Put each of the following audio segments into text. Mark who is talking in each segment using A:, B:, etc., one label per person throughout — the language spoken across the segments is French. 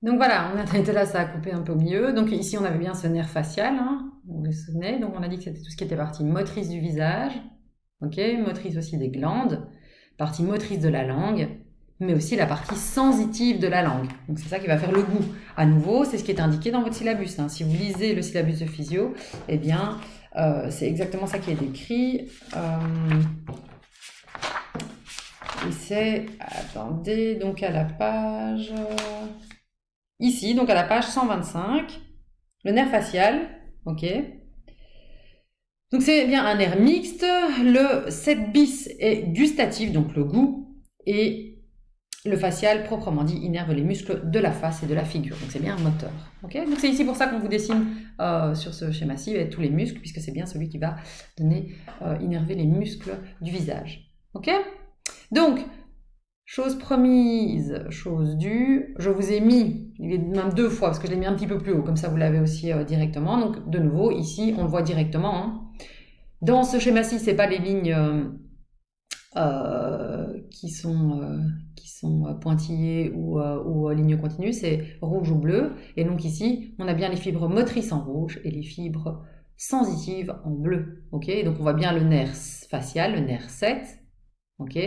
A: Donc voilà, on a été là, ça a coupé un peu au milieu. Donc ici, on avait bien ce nerf facial, hein, vous vous souvenez. Donc on a dit que c'était tout ce qui était partie motrice du visage, ok, motrice aussi des glandes, partie motrice de la langue, mais aussi la partie sensitive de la langue. Donc c'est ça qui va faire le goût. À nouveau, c'est ce qui est indiqué dans votre syllabus, hein. Si vous lisez le syllabus de physio, eh bien, c'est exactement ça qui est décrit. Et c'est, attendez, donc à la page... Ici, donc à la page 125, le nerf facial, ok. Donc c'est bien un nerf mixte, le 7 bis est gustatif, donc le goût, et le facial, proprement dit, innerve les muscles de la face et de la figure, donc c'est bien un moteur, ok. Donc c'est ici pour ça qu'on vous dessine sur ce schéma-ci tous les muscles, puisque c'est bien celui qui va innerver les muscles du visage, ok. Donc, chose promise, chose due, je vous ai mis, il est même 2 fois, parce que je l'ai mis un petit peu plus haut, comme ça vous l'avez aussi directement. Donc de nouveau, ici, on le voit directement, hein. Dans ce schéma-ci, ce n'est pas les lignes qui sont pointillées ou lignes continues, c'est rouge ou bleu. Et donc ici, on a bien les fibres motrices en rouge et les fibres sensitives en bleu. Okay, donc on voit bien le nerf facial, le nerf 7, ok.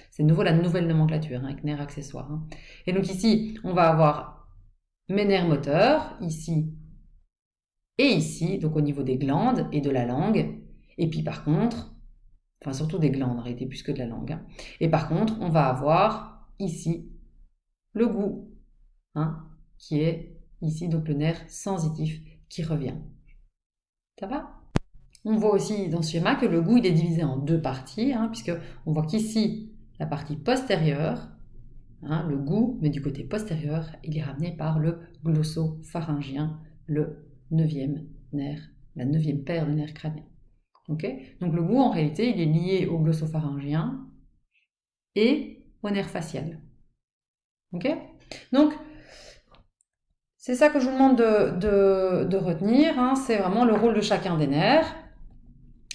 A: C'est de nouveau la nouvelle nomenclature, hein, avec nerfs accessoires, hein. Et donc ici, on va avoir mes nerfs moteurs, ici et ici, donc au niveau des glandes et de la langue. Et puis par contre, enfin surtout des glandes, en réalité, plus que de la langue, hein. Et par contre, on va avoir ici le goût, hein, qui est ici donc le nerf sensitif qui revient. Ça va? On voit aussi dans ce schéma que le goût il est divisé en 2 parties, hein, puisque on voit qu'ici, la partie postérieure, hein, le goût, mais du côté postérieur, il est ramené par le glossopharyngien, le 9e nerf, la 9e paire de nerfs crâniens. Okay, donc le goût, en réalité, il est lié au glossopharyngien et au nerf facial. Okay, donc, c'est ça que je vous demande de retenir, hein, c'est vraiment le rôle de chacun des nerfs.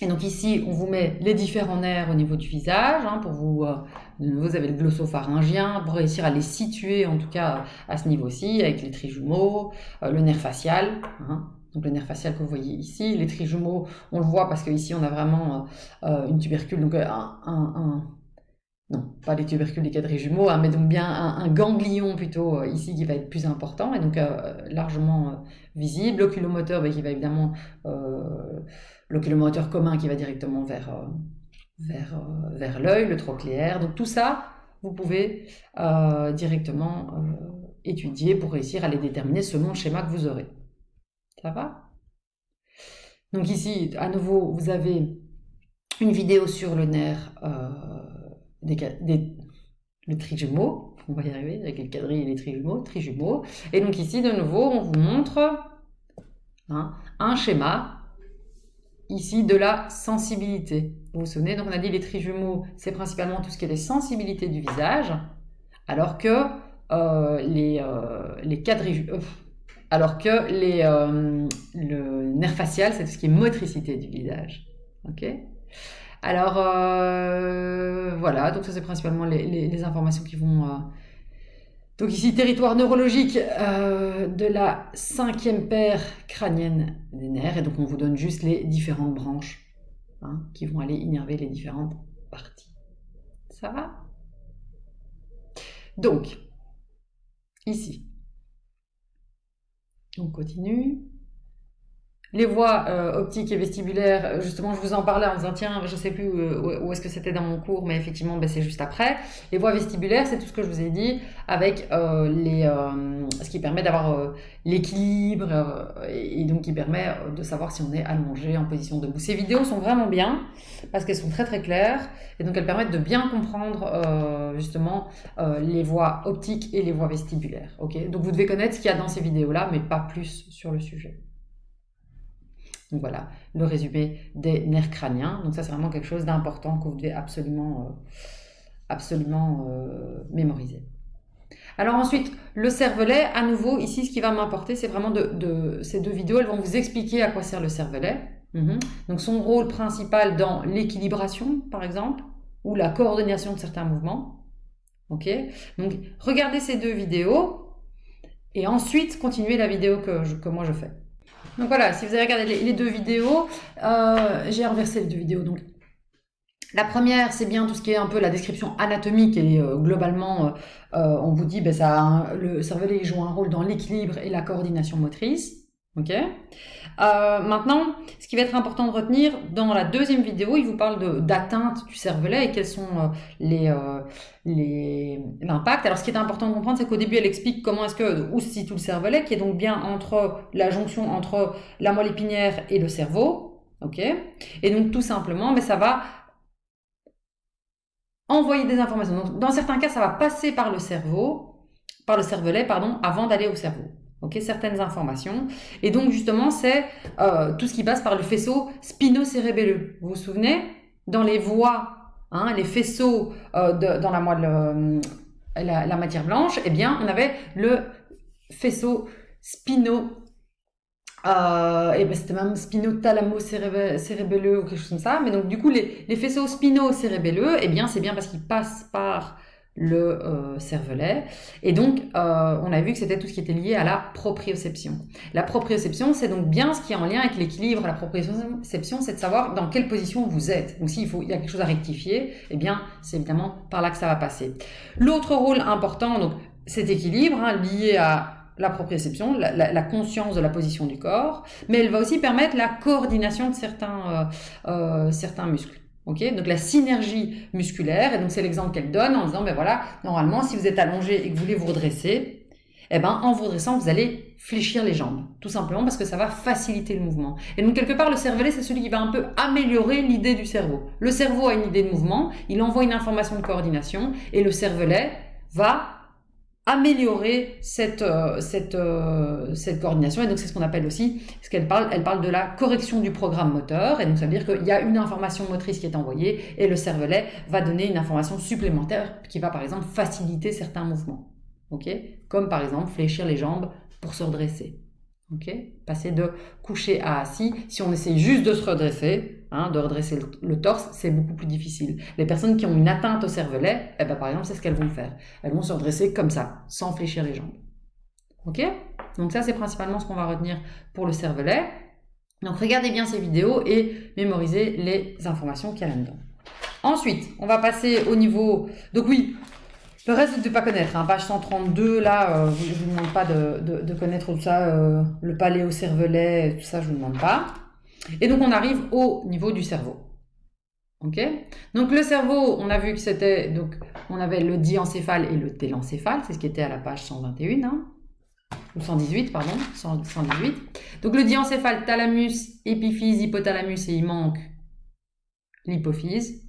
A: Et donc ici, on vous met les différents nerfs au niveau du visage, hein, pour vous avez le glossopharyngien, pour réussir à les situer, en tout cas à ce niveau-ci, avec les trijumeaux, le nerf facial, hein, donc le nerf facial que vous voyez ici, les trijumeaux, on le voit parce qu'ici on a vraiment une tubercule, donc non, pas les tubercules des quadrijumeaux, hein, mais donc bien un ganglion plutôt ici qui va être plus important et donc largement visible. L'oculomoteur qui va évidemment, l'oculomoteur commun qui va directement vers l'œil, le trochléaire. Donc tout ça, vous pouvez directement étudier pour réussir à les déterminer selon le schéma que vous aurez. Ça va? Donc ici, à nouveau, vous avez une vidéo sur le nerf le trijumeau, on va y arriver avec les quadrilles et les trijumeaux. Et donc ici, de nouveau, on vous montre un schéma ici de la sensibilité. Vous vous souvenez, donc on a dit les trijumeaux, c'est principalement tout ce qui est les sensibilités du visage, alors que les quadrijumeaux, le nerf facial, c'est tout ce qui est motricité du visage. Ok. Alors voilà, donc ça c'est principalement les informations qui vont... Donc ici, territoire neurologique de la 5e paire crânienne des nerfs, et donc on vous donne juste les différentes branches, hein, qui vont aller innerver les différentes parties. Ça va? Donc, ici, on continue. Les voies optiques et vestibulaires, justement, je vous en parlais en disant, tiens, je ne sais plus où est-ce que c'était dans mon cours, mais effectivement, c'est juste après. Les voies vestibulaires, c'est tout ce que je vous ai dit, avec ce qui permet d'avoir l'équilibre et donc qui permet de savoir si on est allongé en position debout. Ces vidéos sont vraiment bien parce qu'elles sont très très claires et donc elles permettent de bien comprendre justement les voies optiques et les voies vestibulaires. Okay, donc vous devez connaître ce qu'il y a dans ces vidéos-là, mais pas plus sur le sujet. Donc voilà, le résumé des nerfs crâniens. Donc ça, c'est vraiment quelque chose d'important que vous devez absolument mémoriser. Alors ensuite, le cervelet, à nouveau, ici, ce qui va m'importer, c'est vraiment ces 2 vidéos, elles vont vous expliquer à quoi sert le cervelet. Donc son rôle principal dans l'équilibration, par exemple, ou la coordination de certains mouvements. Ok. Donc regardez ces 2 vidéos. et ensuite continuer la vidéo que moi je fais. Donc voilà, si vous avez regardé les deux vidéos, j'ai renversé les deux vidéos. Donc la première, c'est bien tout ce qui est un peu la description anatomique et globalement, on vous dit le cervelet joue un rôle dans l'équilibre et la coordination motrice. Ok. Maintenant, ce qui va être important de retenir, dans la deuxième vidéo, il vous parle d'atteinte du cervelet et quels sont l'impact. Alors, ce qui est important de comprendre, c'est qu'au début, elle explique comment est-ce que, où se situe le cervelet, qui est donc bien entre la jonction entre la moelle épinière et le cerveau. Ok. Et donc, tout simplement, ça va envoyer des informations. Donc, dans certains cas, ça va passer par le cervelet, avant d'aller au cerveau. Ok, certaines informations. Et donc, justement, c'est tout ce qui passe par le faisceau spino-cérébelleux. Vous vous souvenez? Dans les voies, les faisceaux dans la moelle, la matière blanche, eh bien, on avait le faisceau c'était même spinothalamo-cérébelleux ou quelque chose comme ça. Mais donc, du coup, les faisceaux spino-cérébelleux, eh bien, c'est bien parce qu'ils passent par le cervelet. Et donc, on a vu que c'était tout ce qui était lié à la proprioception. La proprioception, c'est donc bien ce qui est en lien avec l'équilibre. La proprioception, c'est de savoir dans quelle position vous êtes. Donc, il y a quelque chose à rectifier, eh bien, c'est évidemment par là que ça va passer. L'autre rôle important, donc, cet équilibre lié à la proprioception, la conscience de la position du corps, mais elle va aussi permettre la coordination de certains muscles. Okay, donc la synergie musculaire, et donc c'est l'exemple qu'elle donne en disant, normalement, si vous êtes allongé et que vous voulez vous redresser, en vous redressant, vous allez fléchir les jambes, tout simplement parce que ça va faciliter le mouvement. Et donc quelque part, le cervelet, c'est celui qui va un peu améliorer l'idée du cerveau. Le cerveau a une idée de mouvement, il envoie une information de coordination, et le cervelet va améliorer cette coordination. Et donc, c'est ce qu'on appelle aussi, elle parle de la correction du programme moteur. Et donc, ça veut dire qu'il y a une information motrice qui est envoyée et le cervelet va donner une information supplémentaire qui va, par exemple, faciliter certains mouvements. Ok, comme par exemple, fléchir les jambes pour se redresser. Ok, passer de coucher à assis. Si on essaie juste de se redresser, de redresser le torse, c'est beaucoup plus difficile. Les personnes qui ont une atteinte au cervelet, par exemple, c'est ce qu'elles vont faire. Elles vont se redresser comme ça, sans fléchir les jambes. Ok? Donc ça, c'est principalement ce qu'on va retenir pour le cervelet. Donc regardez bien ces vidéos et mémorisez les informations qu'il y a là-dedans. Ensuite, on va passer au niveau... Donc oui, le reste, vous ne devez pas connaître. Page 132, là, je ne vous demande pas de connaître tout ça, le paléocervelet, tout ça, je ne vous demande pas. Et donc, on arrive au niveau du cerveau. Ok? Donc, le cerveau, on a vu que c'était... Donc, on avait le diencéphale et le télencéphale. C'est ce qui était à la page 121, ou 118, pardon. 118. Donc, le diencéphale, thalamus, épiphyse, hypothalamus, et il manque l'hypophyse.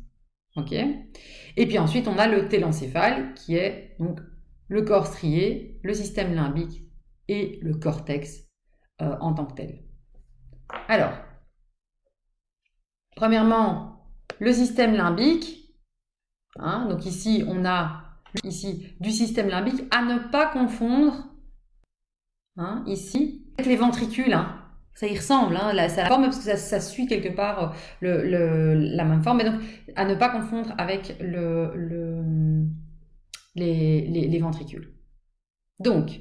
A: Ok. Et puis ensuite, on a le télencéphale qui est donc le corps strié, le système limbique et le cortex en tant que tel. Alors, premièrement, le système limbique. Donc ici, on a du système limbique à ne pas confondre ici avec les ventricules. Ça y ressemble, c'est la forme parce que ça suit quelque part la même forme. Mais donc, à ne pas confondre avec les ventricules. Donc,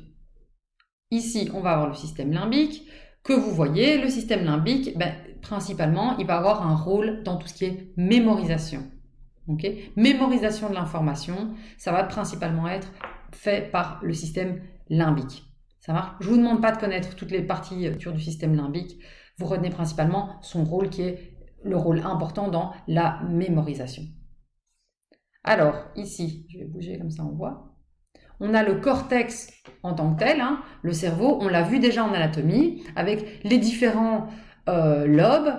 A: ici, on va avoir le système limbique que vous voyez. Le système limbique, principalement, il va avoir un rôle dans tout ce qui est mémorisation. Okay? Mémorisation de l'information, ça va principalement être fait par le système limbique. Ça marche. Je ne vous demande pas de connaître toutes les parties du système limbique. Vous retenez principalement son rôle qui est le rôle important dans la mémorisation. Alors, ici, je vais bouger comme ça on voit. On a le cortex en tant que tel, le cerveau, on l'a vu déjà en anatomie, avec les différents lobes,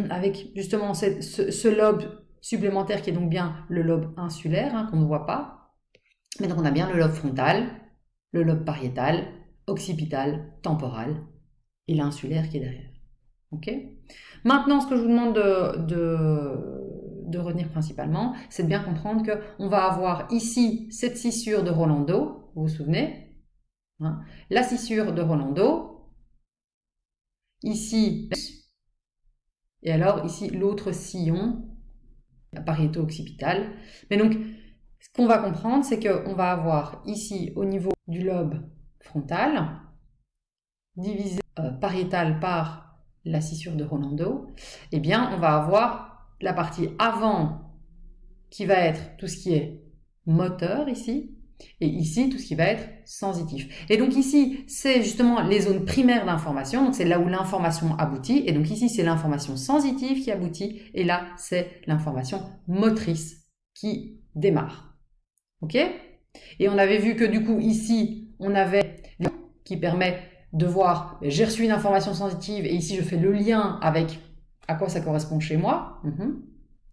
A: avec justement ce lobe supplémentaire qui est donc bien le lobe insulaire, qu'on ne voit pas. Mais donc on a bien le lobe frontal, le lobe pariétal, occipital, temporal et l'insulaire qui est derrière. Ok ? Maintenant, ce que je vous demande de retenir principalement, c'est de bien comprendre qu'on va avoir ici cette scissure de Rolando, vous vous souvenez, la scissure de Rolando, ici, et alors ici l'autre sillon, pariéto-occipital. Mais donc, ce qu'on va comprendre, c'est qu'on va avoir ici au niveau du lobe frontale, divisé pariétal par la scissure de Rolando, eh bien, on va avoir la partie avant qui va être tout ce qui est moteur ici, et ici, tout ce qui va être sensitif. Et donc ici, c'est justement les zones primaires d'information, donc c'est là où l'information aboutit, et donc ici, c'est l'information sensitive qui aboutit, et là, c'est l'information motrice qui démarre. Ok ? Et on avait vu que du coup, ici, on avait qui permet de voir, j'ai reçu une information sensitive, et ici, je fais le lien avec à quoi ça correspond chez moi.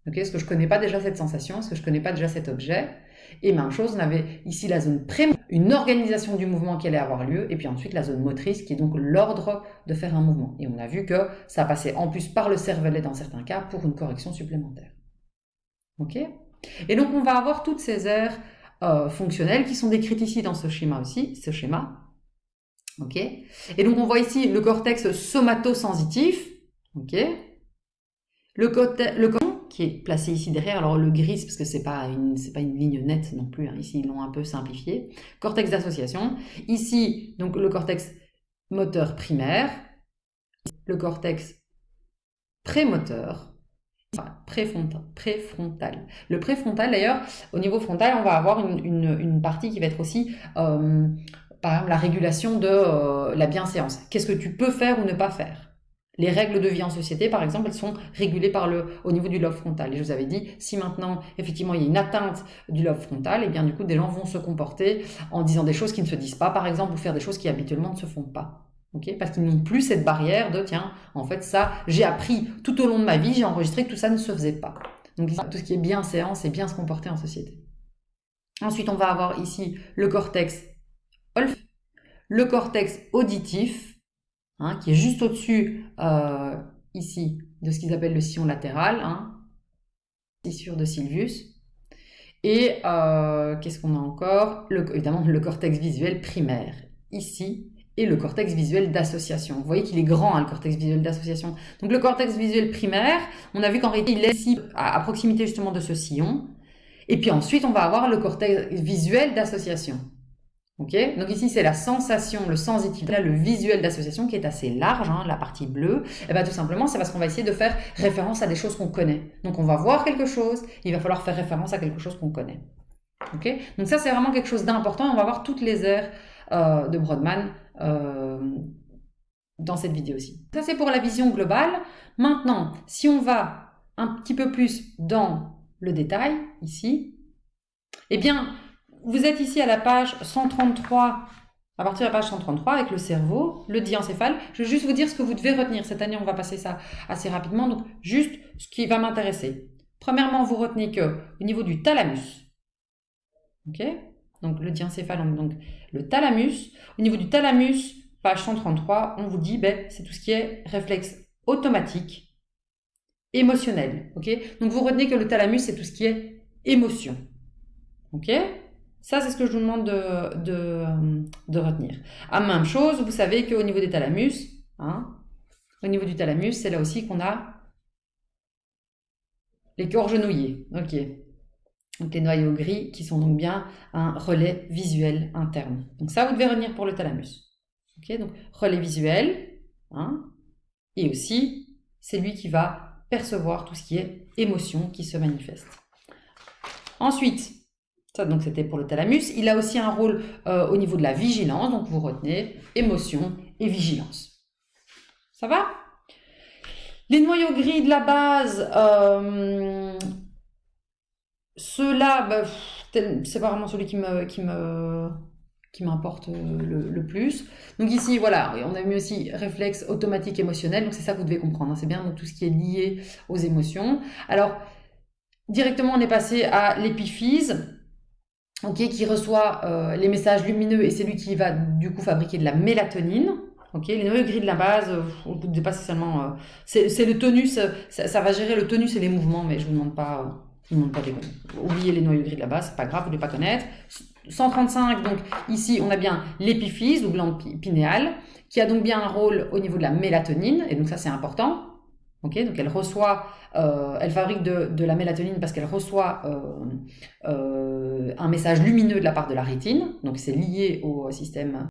A: Okay, est-ce que je ne connais pas déjà cette sensation? Est-ce que je ne connais pas déjà cet objet? Et même chose, on avait ici la zone prémotrice, une organisation du mouvement qui allait avoir lieu, et puis ensuite la zone motrice qui est donc l'ordre de faire un mouvement. Et on a vu que ça passait en plus par le cervelet dans certains cas pour une correction supplémentaire. Ok? Et donc on va avoir toutes ces aires fonctionnelles qui sont décrites ici dans ce schéma aussi, ce schéma. Ok? Et donc on voit ici le cortex somatosensitif. Ok? Le cortex qui est placé ici derrière, alors le gris parce que c'est pas une ligne nette non plus, hein. Ici ils l'ont un peu simplifié. Cortex d'association, ici donc le cortex moteur primaire, le cortex prémoteur, enfin, préfrontal. Le préfrontal d'ailleurs, au niveau frontal on va avoir une partie qui va être aussi par exemple la régulation de la bienséance. Qu'est-ce que tu peux faire ou ne pas faire? Les règles de vie en société, par exemple, elles sont régulées au niveau du lobe frontal. Et je vous avais dit, si maintenant, effectivement, il y a une atteinte du lobe frontal, et bien du coup, des gens vont se comporter en disant des choses qui ne se disent pas, par exemple, ou faire des choses qui habituellement ne se font pas. Okay, parce qu'ils n'ont plus cette barrière de, tiens, en fait, ça, j'ai appris tout au long de ma vie, j'ai enregistré que tout ça ne se faisait pas. Donc, tout ce qui est bienséance et bien se comporter en société. Ensuite, on va avoir ici le cortex olfactif, le cortex auditif, qui est juste au-dessus ici de ce qu'ils appellent le sillon latéral, scissure de Sylvius. Et qu'est-ce qu'on a encore? Évidemment, le cortex visuel primaire, ici, et le cortex visuel d'association. Vous voyez qu'il est grand, le cortex visuel d'association. Donc le cortex visuel primaire, on a vu qu'en réalité, il est ici, à proximité justement de ce sillon. Et puis ensuite, on va avoir le cortex visuel d'association. Okay, donc ici, c'est la sensation, le sensitif, là, le visuel d'association qui est assez large, la partie bleue. Et bien, tout simplement, c'est parce qu'on va essayer de faire référence à des choses qu'on connaît. Donc, on va voir quelque chose, il va falloir faire référence à quelque chose qu'on connaît. Okay, donc ça, c'est vraiment quelque chose d'important. On va voir toutes les aires de Brodmann dans cette vidéo-ci. Ça, c'est pour la vision globale. Maintenant, si on va un petit peu plus dans le détail, ici, eh bien, vous êtes ici à la page 133, à partir de la page 133 avec le cerveau, le diencéphale. Je vais juste vous dire ce que vous devez retenir. Cette année, on va passer ça assez rapidement. Donc, juste ce qui va m'intéresser. Premièrement, vous retenez que au niveau du thalamus, ok, donc le diencéphale, donc le thalamus. Au niveau du thalamus, page 133, on vous dit, c'est tout ce qui est réflexe automatique, émotionnel. Ok, donc vous retenez que le thalamus, c'est tout ce qui est émotion. Ok. Ça, c'est ce que je vous demande de retenir. Même chose, vous savez qu'au niveau des thalamus, au niveau du thalamus, c'est là aussi qu'on a les corps genouillés. Ok. Donc les noyaux gris qui sont donc bien un relais visuel interne. Donc ça, vous devez retenir pour le thalamus. Ok. Donc relais visuel, et aussi, c'est lui qui va percevoir tout ce qui est émotion qui se manifeste. Ensuite, ça, donc c'était pour le thalamus. Il a aussi un rôle au niveau de la vigilance. Donc vous retenez émotion et vigilance. Ça va? Les noyaux gris de la base, ceux-là, c'est pas vraiment celui qui m'importe le plus. Donc ici, voilà, on a mis aussi réflexe automatique émotionnel. Donc c'est ça que vous devez comprendre. C'est bien donc tout ce qui est lié aux émotions. Alors, directement, on est passé à l'épiphyse. Okay, qui reçoit les messages lumineux et c'est lui qui va du coup fabriquer de la mélatonine. Okay, les noyaux gris de la base, on ne vous pas seulement. C'est le tonus, ça va gérer le tonus et les mouvements, mais je ne vous demande pas des. Oubliez les noyaux gris de la base, c'est pas grave, vous ne devez pas connaître. 135, donc ici on a bien l'épiphyse ou glande pinéale, qui a donc bien un rôle au niveau de la mélatonine, et donc ça c'est important. Okay, donc elle fabrique de la mélatonine parce qu'elle reçoit un message lumineux de la part de la rétine, donc c'est lié au système